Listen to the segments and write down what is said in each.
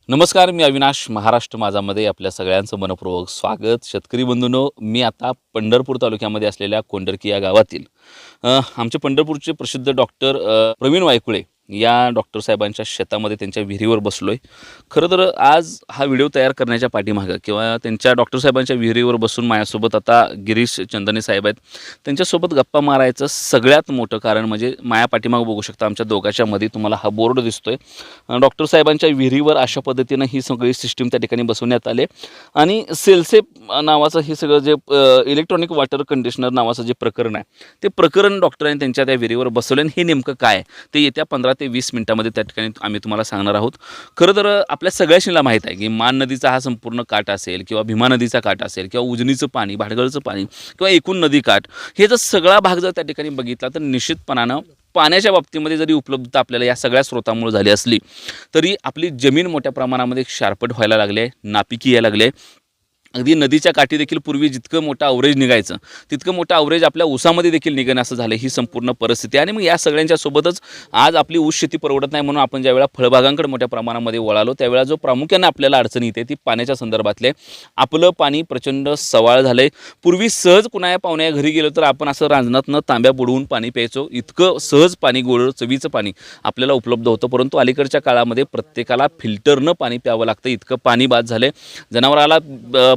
नमस्कार, मी अविनाश. महाराष्ट्र माझामध्ये आपल्या सगळ्यांचं मनपूर्वक स्वागत. शेतकरी बंधूंनो, मी आता पंढरपूर तालुक्यामध्ये असलेल्या कोंढरकी या गावातील आमचे पंढरपूरचे प्रसिद्ध डॉक्टर प्रवीण वायकुळे या डॉक्टर साहेबांच्या शेतामध्ये त्यांच्या विहिरीवर बसलो आहे. खरं तर आज हा व्हिडिओ तयार करण्याच्या पाठीमागं किंवा त्यांच्या डॉक्टर साहेबांच्या विहिरीवर बसून माझ्यासोबत आता गिरीश चंदने साहेब आहेत. त्यांच्यासोबत गप्पा मारायचं सगळ्यात मोठं कारण म्हणजे माया पाठीमागं बघू शकता आमच्या दोघांच्या मध्ये तुम्हाला हा बोर्ड दिसतोय. डॉक्टर साहेबांच्या विहिरीवर अशा पद्धतीनं ही सगळी सिस्टीम त्या ठिकाणी बसवण्यात आले आणि सेल्सेप नावाचं हे सगळं जे इलेक्ट्रॉनिक वॉटर कंडिशनर नावाचं जे प्रकरण आहे ते प्रकरण डॉक्टरांनी त्यांच्या त्या विहिरीवर बसवले. आणि हे नेमकं काय ते येत्या 15 ते 20 मिनिटामध्ये त्या ठिकाणी आम्ही तुम्हाला सांगणार आहोत. खरं तर आपल्या सगळ्याशीला माहीत आहे की मान नदीचा हा संपूर्ण काठ असेल किंवा भीमा नदीचा काठ असेल किंवा उजनीचं पाणी, भाटगळचं पाणी किंवा एकूण नदी काठ, हे जर सगळा भाग जर त्या ठिकाणी बघितला तर निश्चितपणानं पाण्याच्या बाबतीमध्ये जरी उपलब्धता आपल्याला या सगळ्या स्रोतांमुळे झाली असली तरी आपली जमीन मोठ्या प्रमाणामध्ये शारपट व्हायला लागली आहे, नापिकी यायला लागली आहे. अगदी नदीच्या काठी देखील पूर्वी जितकं मोठं अवरेज निघायचं तितकं मोठं अवरेज आपल्या ऊसामध्ये देखील निघणं असं झालं. ही संपूर्ण परिस्थिती आणि मग या सगळ्यांच्या सोबतच आज आपली ऊस शेती परवडत नाही म्हणून आपण ज्यावेळेला फळबागांकडे मोठ्या प्रमाणामध्ये वळालो त्यावेळेला जो प्रामुख्याने आपल्याला अडचण येते ती पाण्याच्या संदर्भातले. आपलं पाणी प्रचंड सवाळ झालं आहे. पूर्वी सहज कुणा पाहुण्या घरी गेलो तर आपण असं रांजणातनं तांब्या बुडवून पाणी प्यायचो. इतकं सहज पाणी, गोड चवीचं पाणी आपल्याला उपलब्ध होतं. परंतु अलीकडच्या काळामध्ये प्रत्येकाला फिल्टरनं पाणी प्यावं लागतं. इतकं पाणी बाद झालं आहे. जनावराला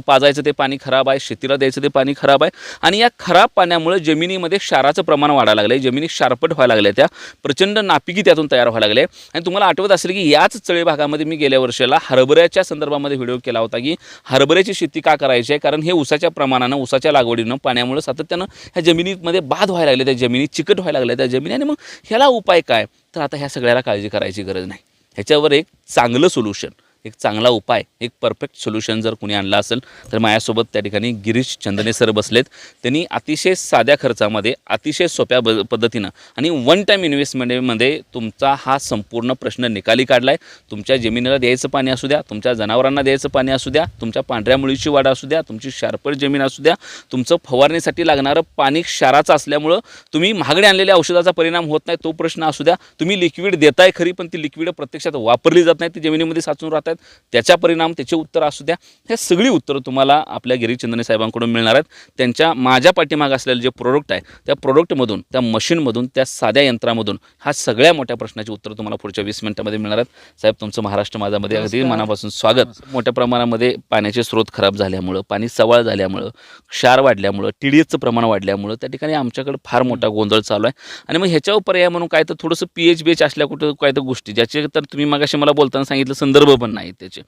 पाजायचं ते पाणी खराब आहे, शेतीला द्यायचं ते पाणी खराब आहे. आणि या खराब पाण्यामुळे जमिनीमध्ये क्षाराचं प्रमाण वाढायला लागलं आहे. जमिनी क्षारपट व्हायला लागल्या, त्या प्रचंड नापिकी त्यातून तयार व्हायला लागले. आणि तुम्हाला आठवत असेल की याच चळे भागामध्ये मी गेल्या वर्षाला हरभऱ्याच्या संदर्भामध्ये व्हिडिओ केला होता की हरभऱ्याची शेती का करायची आहे, कारण हे ऊसाच्या प्रमाणानं, ऊसाच्या लागवडीनं, पाण्यामुळे सातत्यानं ह्या जमिनीमध्ये बाद व्हायला लागले, त्या जमिनी चिकट व्हायला लागल्या त्या जमिनी. आणि मग ह्याला उपाय काय, तर आता ह्या सगळ्याला काळजी करायची गरज नाही. ह्याच्यावर एक चांगलं सोल्युशन, एक चांगला उपाय, एक परफेक्ट सोल्युशन जर कुणी आणला असेल तर माझ्यासोबत त्या ठिकाणी गिरीश चंदने सर बसलेत. त्यांनी अतिशय साध्या खर्चामध्ये, अतिशय सोप्या पद्धतीनं आणि वन टाईम इन्व्हेस्टमेंटमध्ये तुमचा हा संपूर्ण प्रश्न निकाली काढला आहे. तुमच्या जमिनीला द्यायचं पाणी असू द्या, तुमच्या जनावरांना द्यायचं पाणी असू द्या, तुमच्या पांढऱ्या मुळीची वाढ असू द्या, तुमची शारपट जमीन असू द्या, तुमचं फवारणीसाठी लागणारं पाणी क्षाराचं असल्यामुळं तुम्ही महागडे आणलेल्या औषधाचा परिणाम होत नाही तो प्रश्न असू द्या, तुम्ही लिक्विड देताय खरी पण ती लिक्विड प्रत्यक्षात वापरली जात नाही, ती जमिनीमध्ये साचून राहतात, त्याच्या परिणाम, त्याचे उत्तर असू द्या, हे सगळी उत्तरं तुम्हाला आपल्या गिरीश चंदने साहेबांकडून मिळणार आहेत. त्यांच्या माझ्या पाठीमागे असलेलं जे प्रोडक्ट आहे त्या प्रोडक्टमधून, त्या मशीनमधून, त्या साध्या यंत्रामधून हा सगळ्या मोठ्या प्रश्नाची उत्तरं तुम्हाला पुढच्या 20 मिनिटांमध्ये मिळणार आहेत. साहेब, तुमचं महाराष्ट्र माझामध्ये अगदी मनापासून स्वागत. मोठ्या प्रमाणामध्ये पाण्याचे स्रोत खराब झाल्यामुळं, पाणी सवाळ झाल्यामुळं, क्षार वाढल्यामुळं, TDSचं प्रमाण वाढल्यामुळं त्या ठिकाणी आमच्याकडे फार मोठा गोंधळ चालू आहे. आणि मग ह्याच्यावर पर्याय म्हणून काय तर थोडंसं PH असल्या कुठं काय तर गोष्टी ज्याचे तर तुम्ही मगाशी मला बोलताना सांगितलं संदर्भ पण नाही त्याचे,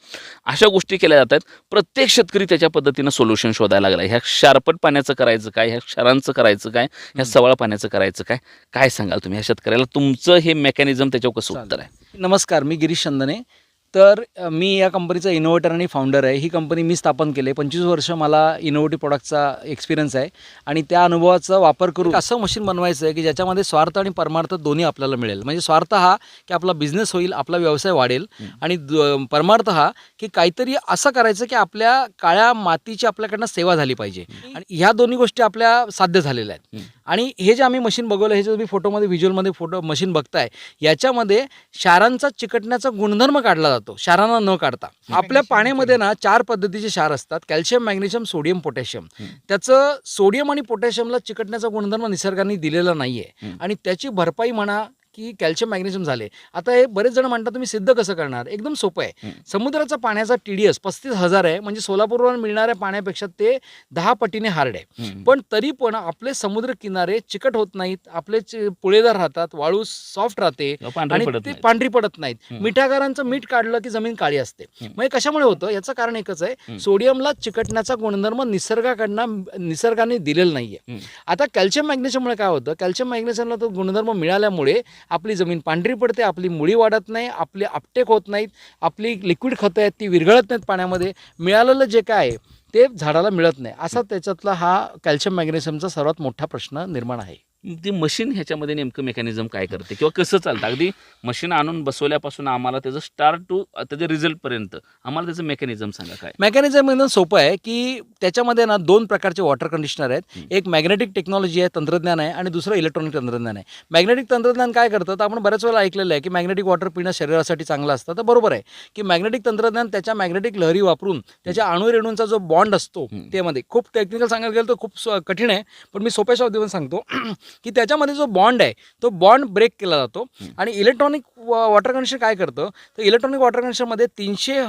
अशा गोष्टी केल्या जातात. प्रत्येक शेतकरी त्याच्या पद्धतीनं सोल्युशन शोधायला लागला. ह्या शारपट पाण्याचं करायचं काय, ह्या क्षारांचं करायचं काय, ह्या सवाळ पाण्याचं करायचं काय, काय सांगाल तुम्ही ह्या शेतकऱ्याला? तुमचं हे मेकॅनिझम त्याच्यावर कसं उत्तर आहे? नमस्कार, मी गिरीश चंदने. तर मी या कंपनीचा इनोव्हेटर आणि फाउंडर आहे. ही कंपनी मी स्थापन केली आहे. 25 वर्ष मला इनोव्हेटिव्ह प्रोडक्टचा एक्सपिरियन्स आहे आणि त्या अनुभवाचा वापर करून असं मशीन बनवायचं आहे की ज्याच्यामध्ये स्वार्थ आणि परमार्थ दोन्ही आपल्याला मिळेल. म्हणजे स्वार्थ हा की आपला बिझनेस होईल, आपला व्यवसाय वाढेल, आणि परमार्थ हा की काहीतरी असं करायचं की आपल्या काळ्या मातीची आपल्याकडनं सेवा झाली पाहिजे. आणि ह्या दोन्ही गोष्टी आपल्या साध्य झालेल्या आहेत. आणि हे जे आम्ही मशीन बघवलं, हे जे तुम्ही फोटोमध्ये, व्हिज्युअलमध्ये फोटो मशीन बघताय, याच्यामध्ये क्षारांचा चिकटण्याचा गुणधर्म काढला जातो क्षारांना न काढता. आपल्या पाण्यामध्ये ना 4 पद्धतीचे क्षार असतात: कॅल्शियम, मॅग्नेशियम, सोडियम, पोटॅशियम. त्याचं सोडियम आणि पोटॅशियमला चिकटण्याचा गुणधर्म निसर्गाने दिलेला नाहीये आणि त्याची भरपाई म्हणा की कॅल्शियम, मॅग्नेशियम झाले. आता हे बरेच जण म्हणतात तुम्ही सिद्ध कसं करणार? एकदम सोपं आहे. समुद्राचा पाण्याचा TDS 35,000 आहे, म्हणजे सोलापूरवर मिळणाऱ्या पाण्यापेक्षा ते 10 पटीने हार्ड आहे. पण तरी पण आपले समुद्र किनारे चिकट होत नाहीत, आपले पुळेदार राहतात, वाळू सॉफ्ट राहते आणि ते पांढरी पडत नाहीत. मिठागारांचं मीठ काढलं की जमीन काळी असते. मग कशामुळे होतं? याचं कारण एकच आहे, सोडियमला चिकटण्याचा गुणधर्म निसर्गाने दिलेला नाहीये. आता कॅल्शियम, मॅग्नेशियममुळे काय होतं? कॅल्शियम, मॅग्नेशियमला तो गुणधर्म मिळाल्यामुळे आपली जमीन पांढरी पडते, आपली मुळी वाढत नाही, आपले अपटेक होत नाहीत, आपली लिक्विड खतं आहेत ती विरघळत नाहीत पाण्यामध्ये, मिळालेलं जे काय आहे ते झाडाला मिळत नाही. असा त्याच्यातला हा कॅल्शियम, मॅग्नेशियमचा सर्वात मोठा प्रश्न निर्माण आहे. ती मशीन ह्याच्यामध्ये नेमकं मेकॅनिझम काय करते किंवा कसं चालतं? अगदी मशीन आणून बसवल्यापासून आम्हाला त्याचं स्टार्ट टू त्याच्या रिझल्टपर्यंत आम्हाला त्याचं मेकॅनिझम सांगा काय? मेकॅनिझम एकदम सोपं आहे की त्याच्यामध्ये ना 2 प्रकारचे वॉटर कंडिशनर आहेत. एक मॅग्नेटिक टेक्नॉलॉजी आहे, तंत्रज्ञान आहे, आणि दुसरं इलेक्ट्रॉनिक तंत्रज्ञान आहे. मॅग्नेटिक तंत्रज्ञान काय करतं, तर आपण बऱ्याच वेळेला ऐकलेलं आहे की मॅग्नेटिक वॉटर पिणं शरीरासाठी चांगलं असतं. तर बरोबर आहे की मॅग्नेटिक तंत्रज्ञान त्याच्या मॅग्नेटिक लहरी वापरून त्याच्या अणुरेणूंचा जो बॉन्ड असतो त्यामध्ये, खूप टेक्निकल सांगायला गेलं तर खूप कठीण आहे, पण मी सोप्या शब्दात सांगतो की त्याच्यामध्ये जो बॉन्ड आहे तो बॉन्ड ब्रेक केला जातो. आणि इलेक्ट्रॉनिक वॉटर कंडिशनर काय करतं, तर इलेक्ट्रॉनिक वॉटर कंडिशनरमध्ये 300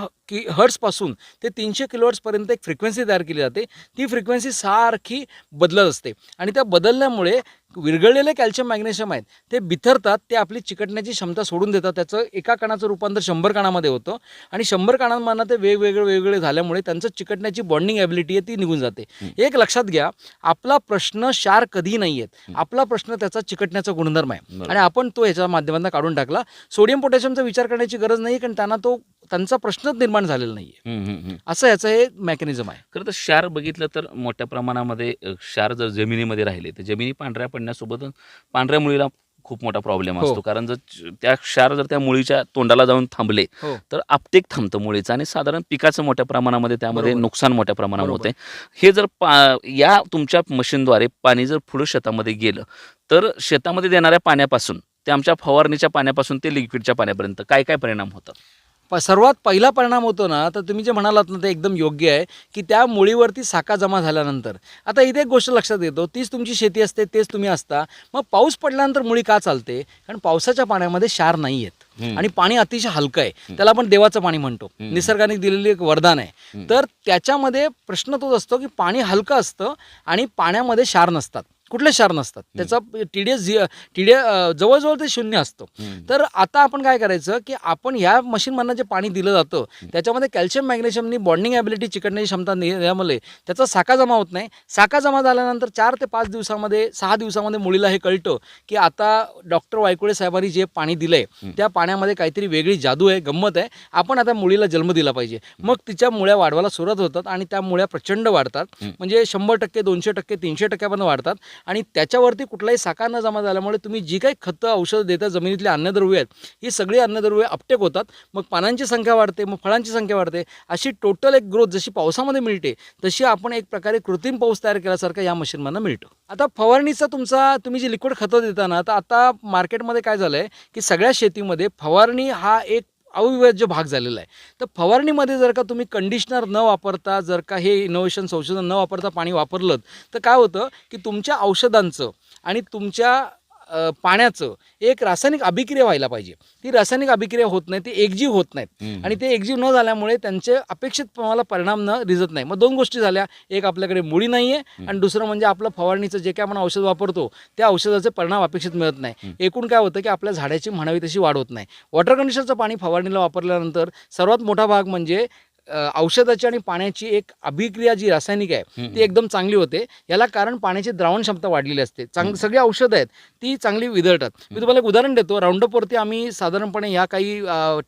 हर्ट्सपासून ते 300 किलोहर्ट्सपर्यंत एक फ्रिक्वेन्सी तयार केली जाते. ती फ्रिक्वेन्सी सारखी बदलत असते आणि त्या बदलल्यामुळे विरघळलेले कॅल्शियम मॅग्नेशियम आहेत ते बिथरतात, ते आपली चिकटण्याची क्षमता सोडून देतात. त्याचं एका कणाचं रूपांतर 100 कणामध्ये होतं आणि 100 कणांमधनं ते वेगवेगळे झाल्यामुळे त्यांचं चिकटण्याची बॉन्डिंग ॲबिलिटी आहे ती निघून जाते. एक लक्षात घ्या, आपला प्रश्न क्षार कधी नाही आहेत, आपला प्रश्न त्याचा चिकटण्याचा गुणधर्म आहे आणि आपण तो ह्याच्या माध्यमातून काढून टाकला. सोडियम पोटॅशियमचा विचार करण्याची गरज नाही, कारण त्यांचा प्रश्नच निर्माण झालेला नाहीये. असं याचं हे मेकॅनिझम आहे. खरं तर क्षार बघितलं तर मोठ्या प्रमाणामध्ये क्षार जर जमिनीमध्ये राहिले तर जमिनी पांढऱ्या पडण्यासोबत पांढऱ्या मुळीला खूप मोठा प्रॉब्लेम असतो. कारण जर त्या क्षार जर त्या मुळीच्या तोंडाला जाऊन थांबले तर आपटेक थांबतं मुळीचं आणि साधारण पिकाचं मोठ्या प्रमाणामध्ये त्यामध्ये नुकसान मोठ्या प्रमाणावर होते. हे जर या तुमच्या मशीनद्वारे पाणी जर पुढं शेतामध्ये गेलं तर शेतामध्ये देणाऱ्या पाण्यापासून ते आमच्या फवारणीच्या पाण्यापासून ते लिक्विडच्या पाण्यापर्यंत काय काय परिणाम होतात? सर्वात पहिला परिणाम होतो ना, तर तुम्ही जे म्हणालात ना ते एकदम योग्य आहे की त्या मुळीवरती साका जमा झाल्यानंतर, आता इथे एक गोष्ट लक्षात येतो, तीच तुमची शेती असते, तेच तुम्ही असता, मग पाऊस पडल्यानंतर मुळी का चालते? कारण पावसाच्या पाण्यामध्ये क्षार नाही आहेत आणि पाणी अतिशय हलकं आहे, त्याला आपण देवाचं पाणी म्हणतो, निसर्गाने दिलेली एक वरदान आहे. तर त्याच्यामध्ये प्रश्न तोच असतो की पाणी हलकं असतं आणि पाण्यामध्ये क्षार नसतात, कुठले क्षार नसतात, त्याचा TDS जवळजवळ ते 0 असतं. तर आता आपण काय करायचं की आपण ह्या मशीनमधनं जे पाणी दिलं जातं त्याच्यामध्ये कॅल्शियम मॅग्नेशियमनी बॉन्डिंग ॲबिलिटी चिकटण्याची क्षमता दिल्यामुळे त्याचा साका जमा होत नाही. साका जमा झाल्यानंतर 4 ते 5 दिवसामध्ये 6 दिवसामध्ये मुलीला हे कळतं की आता डॉक्टर वायकुळे साहेबांनी जे पाणी दिलंय त्या पाण्यामध्ये काहीतरी वेगळी जादू आहे, गंमत आहे, आपण आता मुलीला जन्म दिला पाहिजे. मग तिच्या मुळ्या वाढवायला सुरुवात होतात आणि त्या मुळ्या प्रचंड वाढतात, म्हणजे 100%, 200%, 300% वाढतात. आणि त्याच्यावरती कुठलाही साका न जमा झाल्यामुळे तुम्ही जी काही खतं औषधं देता, जमिनीतली अन्नद्रव्ये आहेत ही सगळी अन्नद्रव्ये अपटेक होतात, मग पानांची संख्या वाढते, मग फळांची संख्या वाढते. अशी टोटल एक ग्रोथ जशी पावसामध्ये मिळते तशी आपण एक प्रकारे कृत्रिम पाऊस तयार केल्यासारखं या मशीनमधनं मिळतं. आता फवारणीचा तुम्ही जी लिक्विड खतं देता ना, तर आता मार्केटमध्ये काय झालं आहे की सगळ्या शेतीमध्ये फवारणी हा एक अविभाज्य भाग झालेला आहे. तर फवारणीमध्ये जर का तुम्ही कंडिशनर न वापरता, जर का हे इनोव्हेशन संशोधन न वापरता पाणी वापरलं तर काय होतं की तुमच्या औषधांचं आणि तुमच्या पाण्याचं एक रासायनिक अभिक्रिया व्हायला पाहिजे. ती रासायनिक अभिक्रिया होत नाही, ते एकजीव होत नाहीत आणि ते एकजीव न झाल्यामुळे त्यांचे अपेक्षित तुम्हाला परिणाम न रिझत नाही. मग 2 गोष्टी झाल्या, एक आपल्याकडे मुळी नाही आहे आणि दुसरं म्हणजे आपलं फवारणीचं जे काय आपण औषध वापरतो त्या औषधाचे परिणाम अपेक्षित मिळत नाही. एकूण काय होतं की आपल्या झाडाची म्हणावी तशी वाढ होत नाही. वॉटर कंडिशनरचं पाणी फवारणीला वापरल्यानंतर सर्वात मोठा भाग म्हणजे औषधाची आणि पाण्याची एक अभिक्रिया जी रासायनिक आहे ती एकदम चांगली होते. याला कारण पाण्याची द्रावण क्षमता वाढलेली असते. सगळी औषधं आहेत ती चांगली विदळतात. मी तुम्हाला एक उदाहरण देतो. राऊंडअपवरती आम्ही साधारणपणे ह्या काही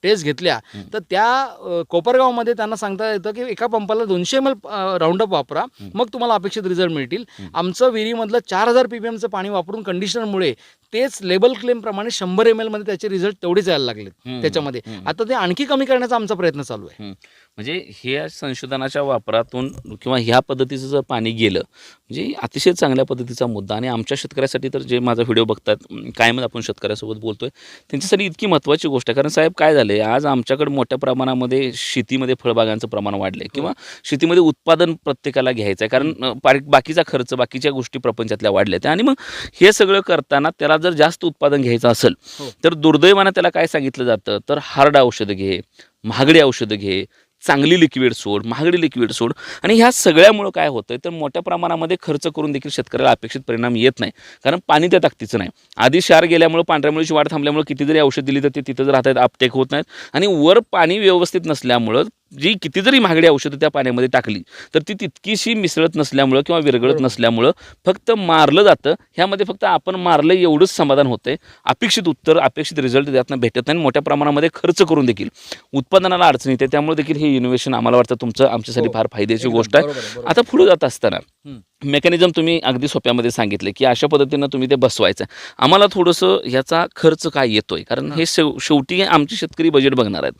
टेस्ट घेतल्या तर त्या कोपरगावमध्ये त्यांना सांगता येतं की एका पंपाला 200 ml राऊंडअप वापरा, मग तुम्हाला अपेक्षित रिझल्ट मिळतील. आमचं विहिरीमधलं 4000 ppm पाणी वापरून कंडिशनरमुळे तेच लेबल क्लेम प्रमाणे 100 ml मध्ये त्याचे रिझल्ट तेवढेच यायला लागलेत त्याच्यामध्ये. आता ते आणखी कमी करण्याचा आमचा प्रयत्न चालू आहे. म्हणजे ह्या संशोधनाच्या वापरातून किंवा ह्या पद्धतीचं जर पाणी गेलं म्हणजे अतिशय चांगल्या पद्धतीचा मुद्दा. आणि आमच्या शेतकऱ्यासाठी तर जे माझा व्हिडिओ बघतात, कायमच आपण शेतकऱ्यासोबत बोलतोय, त्यांच्यासाठी इतकी महत्त्वाची गोष्ट आहे. कारण साहेब काय झाले, आज आमच्याकडे मोठ्या प्रमाणामध्ये शेतीमध्ये फळबागांचं प्रमाण वाढलं किंवा शेतीमध्ये उत्पादन प्रत्येकाला घ्यायचं आहे, कारण बाकीचा खर्च, बाकीच्या गोष्टी प्रपंचातल्या वाढल्या. आणि मग हे सगळं करताना त्याला जर जास्त उत्पादन घ्यायचं असेल तर दुर्दैवानं त्याला काय सांगितलं जातं, तर हार्ड औषधं घे, महागडी औषधं घे, चांगली लिक्विड सोड, महागडी लिक्विड सोड. आणि ह्या सगळ्यामुळं काय होतं तर मोठ्या प्रमाणामध्ये खर्च करून देखील शेतकऱ्याला अपेक्षित परिणाम येत नाही, कारण पाणी त्या ताकदीचं नाही. आधी क्षार गेल्यामुळे, पांढऱ्या मुळीची वाढ थांबल्यामुळे किती जरी औषध दिली तर ते तिथं राहत आहेत, अपटेक होत नाहीत. आणि वर पाणी व्यवस्थित नसल्यामुळं जी किती जरी महागडी औषधं त्या पाण्यामध्ये टाकली तर ती तितकीशी मिसळत नसल्यामुळं किंवा विरघळत नसल्यामुळं फक्त मारलं जातं. ह्यामध्ये फक्त आपण मारलं एवढंच समाधान होतंय, अपेक्षित उत्तर, अपेक्षित रिझल्ट त्यातनं भेटत नाही. मोठ्या प्रमाणामध्ये खर्च करून देखील उत्पादनाला अडचण येते. त्यामुळे देखील हे इनोव्हेशन आम्हाला वाटतं तुमचं आमच्यासाठी फार फायद्याची गोष्ट आहे. आता पुढे जात असताना मेकॅनिझम तुम्ही अगदी सोप्यामध्ये सांगितले की अशा पद्धतीनं तुम्ही ते बसवायचं. आम्हाला थोडंसं ह्याचा खर्च काय येतोय, कारण हे शेवटी आमचे शेतकरी बजेट बघणार आहेत,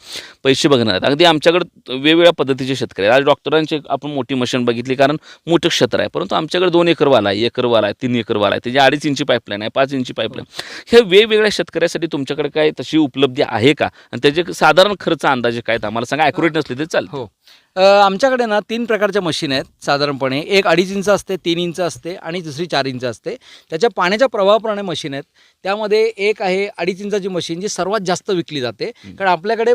पैसे बघणार आहेत. अगदी आमच्याकडे वेगवेगळ्या पद्धतीचे शेतकरी आहेत. आज डॉक्टरांची आपण मोठी मशीन बघितली, कारण मोठं क्षेत्र आहे, परंतु आमच्याकडे 2 एकरवाला आहे, 1 एकरवाला आहे, 3 एकरवाला आहे, त्याची 2.5 इंची पाईपलाईन आहे, 5 इंची पाईपलाईन. ह्या वेगवेगळ्या शेतकऱ्यासाठी तुमच्याकडे काय तशी उपलब्धी आहे का, आणि त्याचे साधारण खर्च अंदाजे काय आहेत आम्हाला सांगा. ॲक्युरेट नसले तरी चालेल. हो. आमच्याकडे ना 3 प्रकारच्या मशीन आहेत साधारणपणे. एक 2.5 इंच असते, 3 इंच असते आणि दुसरी 4 इंच असते. त्याच्या पाण्याच्या प्रवाहाप्रमाणे मशीन आहेत. त्यामध्ये एक आहे 2.5 इंचाची मशीन, जी सर्वात जास्त विकली जाते. कारण आपल्याकडे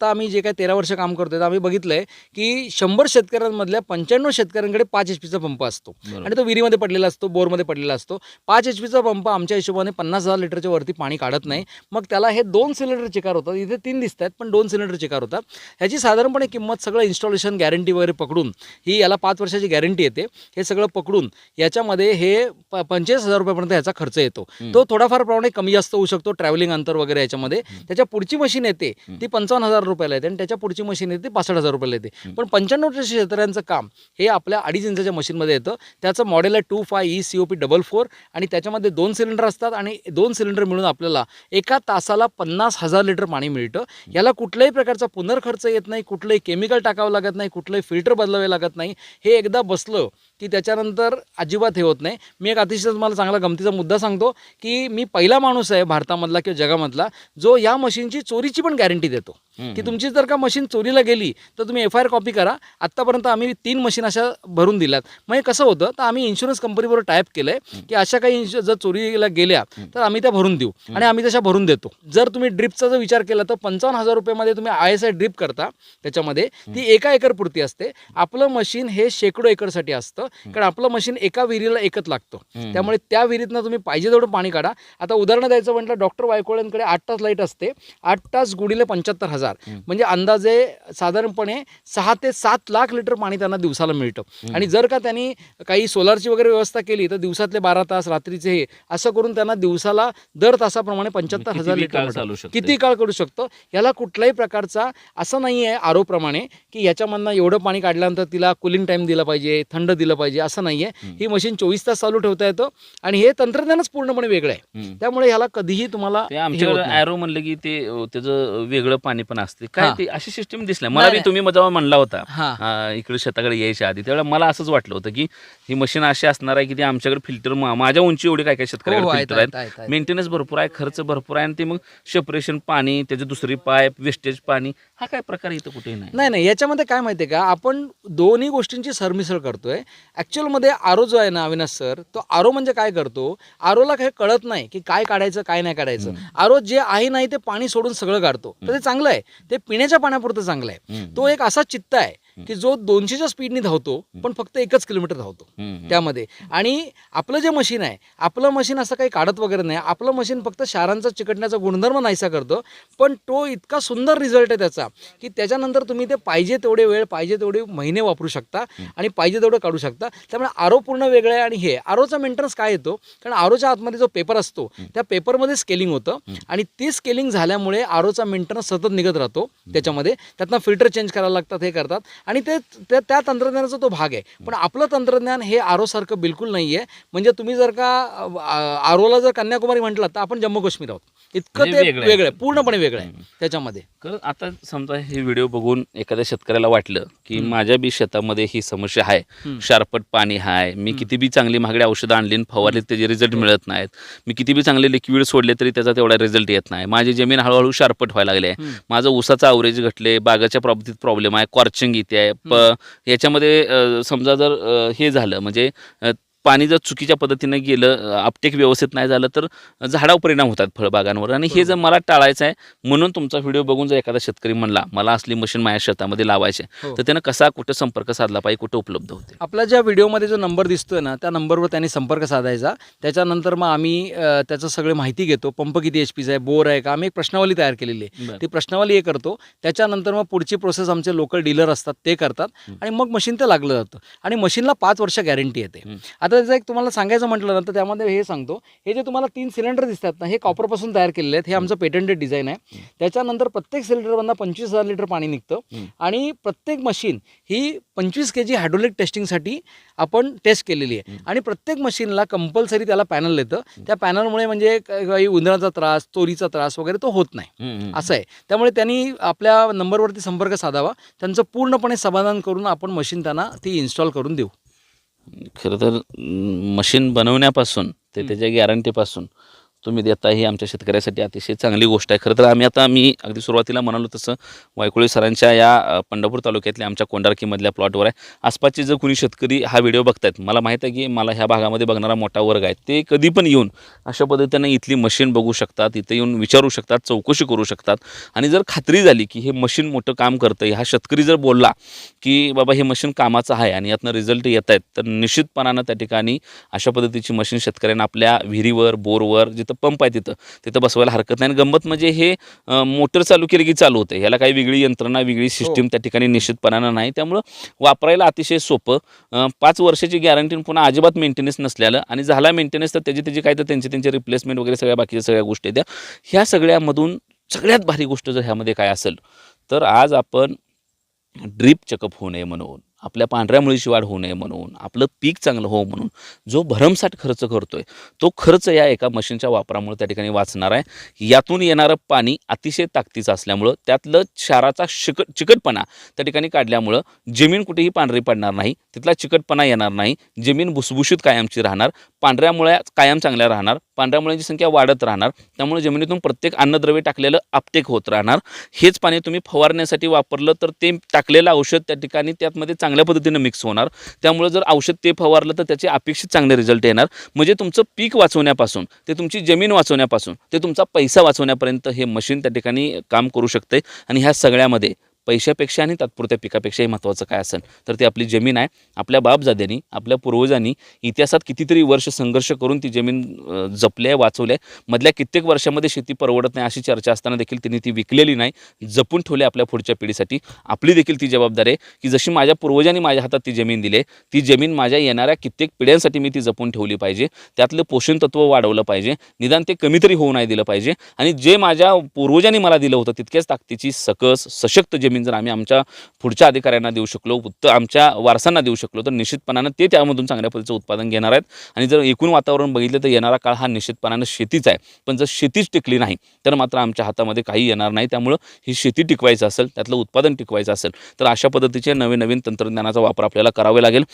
आम्ही जे काही 13 वर्ष काम करतोय, तर आम्ही बघितलं आहे की 100 शेतकऱ्यांमधल्या 95 शेतकऱ्यांकडे 5 HP पंप असतो आणि तो विहिरीमध्ये पडलेला असतो, बोरमध्ये पडलेला असतो. 5 HP पंप आमच्या हिशोबाने 50,000 लिटरच्या वरती पाणी काढत नाही. मग त्याला हे 2 सिलेंडर चिकार होतात. इथे 3 दिसत आहेत, पण 2 सिलेंडर चिकार होतात. ह्याची साधारणपणे किंमत सगळं इन्स्टॉलेशन गॅरंटी वगैरे पकडून, ही याला 5 वर्षाची गॅरंटी येते, हे सगळं पकडून याच्यामध्ये हे 25,000 रुपयापर्यंत ह्याचा खर्च येतो. तो थोडाफार प्रमाणे कमी जास्त होऊ शकतो ट्रॅव्हलिंग अंतर वगैरे याच्यामध्ये. त्याच्या पुढची मशीन येते ती 55,000 रुपयाला येते आणि त्याच्या पुढची मशीन येते 65,000 रुपयाला येते. पण 95 शेतकऱ्यांचं काम हे आपल्या 2.5 इंचाच्या मशीनमध्ये येतं. त्याचं मॉडेल आहे 25ECOP44 आणि त्याच्यामध्ये 2 सिलेंडर असतात आणि 2 सिलेंडर मिळून आपल्याला एका तासाला 50,000 लिटर पाणी मिळतं. याला कुठल्याही प्रकारचा पुनर्खर्च येत नाही, कुठलंही केमिकल टाकावं लागत नाही, कुठलंही फिल्टर बदलावे लागत नाही. हे एकदा बसलं की त्याच्यानंतर अजिबात हे होत नाही. मी एक अतिशय तुम्हाला चांगला गमतीचा मुद्दा सांगतो की मी पहिला माणूस आहे भारतामधला किंवा जगामधला जो या मशीनची चोरीची पण गॅरंटी देतो की तुमची जर का मशीन चोरीला गेली तर तुम्ही FIR कॉपी करा. आत्तापर्यंत आम्ही 3 मशीन अशा भरून दिल्यात. मग हे कसं होतं, तर आम्ही इन्शुरन्स कंपनीबरोबर टायप केलं आहे की अशा काही जर चोरीला गेल्या तर आम्ही त्या भरून देऊ आणि आम्ही तशा भरून देतो. जर तुम्ही ड्रिपचा जर विचार केला तर 55,000 रुपयामध्ये तुम्ही ISI ड्रिप करता. त्याच्यामध्ये ती 1 एकरपुरती असते. आपलं मशीन हे शेकडो एकरसाठी असतं, कारण आपलं मशीन एका विहिरीला एकच लागतं. त्यामुळे त्या विहिरीतनं तुम्ही पाहिजे तेवढं पाणी काढा. आता उदाहरण द्यायचं म्हटलं, डॉक्टर वायकोळ्यांकडे 8 तास लाईट असते. 8 तास गुणिले 75,000 म्हणजे अंदाजे साधारणपणे 6 ते 7 लाख लिटर पाणी त्यांना दिवसाला मिळतं. आणि जर का त्यांनी काही सोलारची वगैरे व्यवस्था केली तर दिवसातले 12 तास, रात्रीचे हे असं करून त्यांना दिवसाला दर तासाप्रमाणे 75,000 लिटर किती काळ करू शकतो. याला कुठल्याही प्रकारचा असं नाही आहे आरोप्रमाणे की ह्याच्यामधनं एवढं पाणी काढल्यानंतर तिला कुलिंग टाईम दिला पाहिजे, थंड दिलं पाहिजे, असं नाही आहे. ही मशीन 24 तास चालू ठेवता येतं आणि हे तंत्रज्ञानच पूर्णपणे वेगळं आहे. त्यामुळे ह्याला कधीही तुम्हाला ॲरो म्हणलं की ते त्याचं वेगळं पाणी पण असते काय, ते अशी सिस्टीम दिसल्या मला. तुम्ही जेव्हा म्हणला होता इकडे शेताकडे यायच्या आधी, त्यावेळेला मला असंच वाटलं होतं की ही मशीन अशी असणार आहे की ती आमच्याकडे फिल्टर, माझ्या उंची एवढी काय काय शेतकऱ्याकडे फिल्टर आहेत, मेंटेनन्स भरपूर आहे, खर्च भरपूर आहे, आणि ते मग सेपरेशन पाणी, त्याची दुसरी पाईप, वेस्टेज पाणी, हा काय प्रकार इथं कुठेही नाही. नाही, याच्यामध्ये काय माहिती आहे का, आपण दोन्ही गोष्टींची सरमिसळ करतोय. ॲक्च्युअलमध्ये आरो जो आहे ना अविनाश सर, तो आरो म्हणजे काय करतो, आरोला काही कळत नाही की काय काढायचं काय नाही काढायचं. आरो जे आहे नाही ते पाणी सोडून सगळं काढतो. तर ते चांगलं आहे, ते पिण्याच्या पाण्यापुरतं चांगलं आहे. तो एक असा चित्त आहे की जो 200च्या स्पीडने धावतो पण फक्त 1 किलोमीटर धावतो त्यामध्ये. आणि आपलं जे मशीन आहे, आपलं मशीन असं काही काढत वगैरे नाही. आपलं मशीन फक्त क्षारांचा चिकटण्याचा गुणधर्म नाहीसा करतो, पण तो इतका सुंदर रिझल्ट आहे त्याचा की त्याच्यानंतर तुम्ही ते पाहिजे तेवढे वेळ, पाहिजे तेवढे महिने वापरू शकता आणि पाहिजे तेवढं काढू शकता. त्यामुळे आरो पूर्ण वेगळं आहे. आणि हे आरोचा मेंटेनन्स काय येतो, कारण आरोच्या आतमध्ये जो पेपर असतो त्या पेपरमध्ये स्केलिंग होतं आणि ती स्केलिंग झाल्यामुळे आरोचा मेंटेनन्स सतत निघत राहतो. त्याच्यामध्ये त्यातनं फिल्टर चेंज करायला लागतात, हे करतात, आणि ते त्या तंत्रज्ञानाचा तो भाग आहे. पण आपलं तंत्रज्ञान हे आरोसारखं बिलकुल नाही आहे. म्हणजे तुम्ही जर का आरोला जर कन्याकुमारी म्हटलं तर आपण जम्मू काश्मीर आहोत, इतकं ते वेगळं आहे, पूर्णपणे वेगळं आहे त्याच्यामध्ये. कारण आता समजा हे व्हिडिओ बघून एखाद्या शेतकऱ्याला वाटलं की माझ्या बी शेतामध्ये ही समस्या आहे, शारपट पाणी आहे, मी किती बी चांगली महागडी औषधं आणली फवारली त्याचे रिझल्ट मिळत नाहीत, मी किती बी चांगले लिक्विड सोडले तरी त्याचा तेवढा रिझल्ट येत नाही, माझी जमीन हळूहळू शारपट व्हायला लागली आहे, माझं ऊसाचं ॲव्हरेज घटले, बागाच्या बाबतीत प्रॉब्लेम आहे, कॉर्चिंग इथे आहे, याच्यामध्ये समजा जर हे झालं म्हणजे पाणी जर चुकीच्या पद्धतीने गेलं, अपटेक व्यवस्थित नाही झालं तर झाडावर परिणाम होतात फळबागांवर. आणि हे जर मला टाळायचं आहे म्हणून तुमचा व्हिडिओ बघून जर एखादा शेतकरी म्हणला मला असली मशीन माझ्या शेतामध्ये लावायची, तर त्यानं कसा कुठं संपर्क साधला पाहिजे, कुठं उपलब्ध होते? आपला ज्या व्हिडिओमध्ये जो नंबर दिसतोय ना त्या नंबरवर त्यांनी संपर्क साधायचा. त्याच्यानंतर मग आम्ही त्याचं सगळे माहिती घेतो, पंप किती HPचा आहे, बोर आहे का, आम्ही एक प्रश्नावली तयार केलेली आहे, ती प्रश्नावली हे करतो. त्याच्यानंतर मग पुढची प्रोसेस आमचे लोकल डीलर असतात ते करतात आणि मग मशीन ते लागलं जातं. आणि मशीनला 5 वर्ष गॅरंटी येते. आता त्याचं एक तुम्हाला सांगायचं म्हटलं ना तर त्यामध्ये हे सांगतो, हे जे तुम्हाला 3 सिलेंडर दिसतात ना, हे कॉपरपासून तयार केलेले आहेत. हे आमचं पेटंटेड डिझाईन आहे. त्याच्यानंतर प्रत्येक सिलेंडरमधनं 25,000 लिटर पाणी निघतं आणि प्रत्येक मशीन ही 25 kg हायड्रोलिक टेस्टिंगसाठी आपण टेस्ट केलेली आहे. आणि प्रत्येक मशीनला कंपल्सरी त्याला पॅनल येतं. त्या पॅनलमुळे म्हणजे काही उंदराचा त्रास, चोरीचा त्रास वगैरे तो होत नाही, असं आहे. त्यामुळे त्यांनी आपल्या नंबरवरती संपर्क साधावा. त्यांचं पूर्णपणे समाधान करून आपण मशीन त्यांना ती इन्स्टॉल करून देऊ. खरं तर मशीन बनवण्यापासून ते त्याच्या गॅरंटीपासून तुम्ही देता ही आमच्या शेतकऱ्यासाठी अतिशय चांगली गोष्ट आहे. खरं तर मी अगदी सुरुवातीला म्हणालो तसं वायकुळे सरांच्या या पंढरपूर तालुक्यातल्या आमच्या कोंडारकीमधल्या प्लॉटवर आहे. आसपासचे जर कुणी शेतकरी हा व्हिडिओ बघतायत, मला माहीत आहे की मला ह्या भागामध्ये बघणारा मोठा वर्ग आहे, ते कधी पण येऊन अशा पद्धतीने इथली मशीन बघू शकतात, इथे येऊन विचारू शकतात, चौकशी करू शकतात. आणि जर खात्री झाली की हे मशीन मोठं काम करतं, हा शेतकरी जर बोलला की बाबा हे मशीन कामाचं आहे आणि यातनं रिझल्ट येत आहेत, तर निश्चितपणानं त्या ठिकाणी अशा पद्धतीची मशीन शेतकऱ्यांना आपल्या विहिरीवर, बोरवर, जिथं पंप आहे तिथं बसवायला हरकत नाही. आणि गंमत म्हणजे हे मोटर चालू केली की चालू होते, याला काही वेगळी यंत्रणा, वेगळी सिस्टीम त्या ठिकाणी निश्चितपणानं नाही. त्यामुळं वापरायला अतिशय सोपं. 5 वर्षाची गॅरंटी, पुन्हा अजिबात मेंटेनन्स नसलेलं, आणि झाला मेंटेनन्स तर त्याची काय तर त्यांचे रिप्लेसमेंट वगैरे सगळ्या बाकीच्या सगळ्या गोष्टी आहेत. ह्या सगळ्यामधून सगळ्यात भारी गोष्ट जर ह्यामध्ये काय असेल तर आज आपण ड्रीप चेकअप होऊ नये म्हणून, आपल्या पांढऱ्या मुळीची वाढ होऊ नये म्हणून, आपलं पीक चांगलं हो म्हणून जो भरमसाठ खर्च करतोय तो खर्च या एका मशीनच्या वापरामुळे त्या ठिकाणी वाचणार आहे. यातून येणारं पाणी अतिशय ताकदीचं असल्यामुळं, त्यातलं क्षाराचा चिकटपणा त्या ठिकाणी काढल्यामुळं जमीन कुठेही पांढरी पडणार नाही, तिथला चिकटपणा येणार नाही, जमीन भुसभुशीत कायमची राहणार, पांढऱ्या मुळ्या कायम चांगल्या राहणार, पांढऱ्या मुळ्यांची संख्या वाढत राहणार. त्यामुळे जमिनीतून प्रत्येक अन्नद्रव्य टाकलेलं अपटेक होत राहणार. हेच पाणी तुम्ही फवारण्यासाठी वापरलं तर ते टाकलेलं औषध त्या ठिकाणी त्यामध्ये चांगल्या पद्धतीने मिक्स होणार. त्यामुळे जर औषध ते फवारलं तर त्याचे अपेक्षित चांगले रिझल्ट येणार. म्हणजे तुमचं पीक वाचवण्यापासून ते तुमची जमीन वाचवण्यापासून ते तुमचा पैसा वाचवण्यापर्यंत हे मशीन त्या ठिकाणी काम करू शकते. आणि ह्या सगळ्यामध्ये पैशापेक्षा आणि तात्पुरत्या पिकापेक्षाही महत्त्वाचं काय असेल तर ते आपली जमीन आहे. आपल्या बापजाद्यांनी, आपल्या पूर्वजांनी इतिहासात कितीतरी वर्ष संघर्ष करून ती जमीन जपली आहे, वाचवली आहे. मधल्या कित्येक वर्षामध्ये शेती परवडत नाही अशी चर्चा असताना देखील त्यांनी ती विकलेली नाही, जपून ठेवली आपल्या पुढच्या पिढीसाठी. आपली देखील ती जबाबदारी आहे की जशी माझ्या पूर्वजांनी माझ्या हातात ती जमीन दिली आहे, ती जमीन माझ्या येणाऱ्या कित्येक पिढ्यांसाठी मी ती जपून ठेवली पाहिजे. त्यातलं पोषण तत्व वाढवलं पाहिजे, निदान ते कमी तरी होऊ नाही दिलं पाहिजे. आणि जे माझ्या पूर्वजांनी मला दिलं होतं तितक्याच ताकदीची सकस सशक्त जमीन जर आम्ही आमच्या पुढच्या अधिकाऱ्यांना देऊ शकलो, आमच्या वारसांना देऊ शकलो, तर निश्चितपणानं ते त्यामधून चांगल्या पद्धतीचं उत्पादन घेणार आहेत. आणि जर एकूण वातावरण बघितलं तर येणारा काळ हा निश्चितपणानं शेतीच आहे. पण जर शेतीच टिकली नाही तर मात्र आमच्या हातामध्ये काही येणार नाही. त्यामुळं ही शेती टिकवायचं असेल, त्यातलं उत्पादन टिकवायचं असेल तर अशा पद्धतीचे नवीन तंत्रज्ञानाचा वापर आपल्याला करावा लागेल.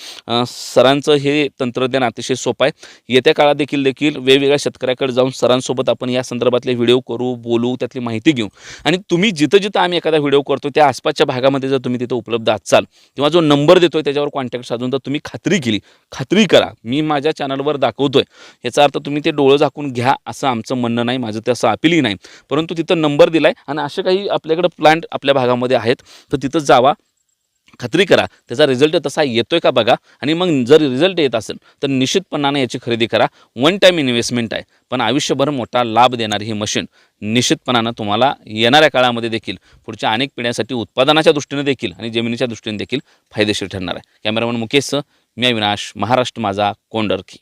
सरांचं हे तंत्रज्ञान अतिशय सोपं आहे. येत्या काळात देखील वेगवेगळ्या शेतकऱ्याकडे जाऊन सरांसोबत आपण या संदर्भातले व्हिडिओ करू, बोलू, त्यातली माहिती घेऊ. आणि तुम्ही जिथं आम्ही एखादा व्हिडिओ करतो त्या आसपासच्या भागामध्ये जर तुम्ही तिथं उपलब्ध असाल किंवा जो नंबर देतोय त्याच्यावर कॉन्टॅक्ट साधून जर तुम्ही खात्री करा, मी माझ्या चॅनलवर दाखवतोय याचा अर्थ तुम्ही ते डोळं झाकून घ्या असं आमचं म्हणणं नाही, माझं तसं अपीलही नाही. परंतु तिथं नंबर दिलाय आणि असे काही आपल्याकडे प्लांट आपल्या भागामध्ये आहेत तर तिथं जावा, खात्री करा, त्याचा रिझल्ट तसा येतोय का बघा. आणि मग जर रिझल्ट येत असेल तर निश्चितपणाने याची खरेदी करा. वन टाईम इन्व्हेस्टमेंट आहे, पण आयुष्यभर मोठा लाभ देणारी ही मशीन निश्चितपणानं तुम्हाला येणाऱ्या काळामध्ये देखील पुढच्या अनेक पिढ्यांसाठी उत्पादनाच्या दृष्टीने देखील आणि जमिनीच्या दृष्टीने देखील फायदेशीर ठरणार आहे. कॅमेरामन मुकेश, मी अविनाश, महाराष्ट्र माझा, कोंडरकी.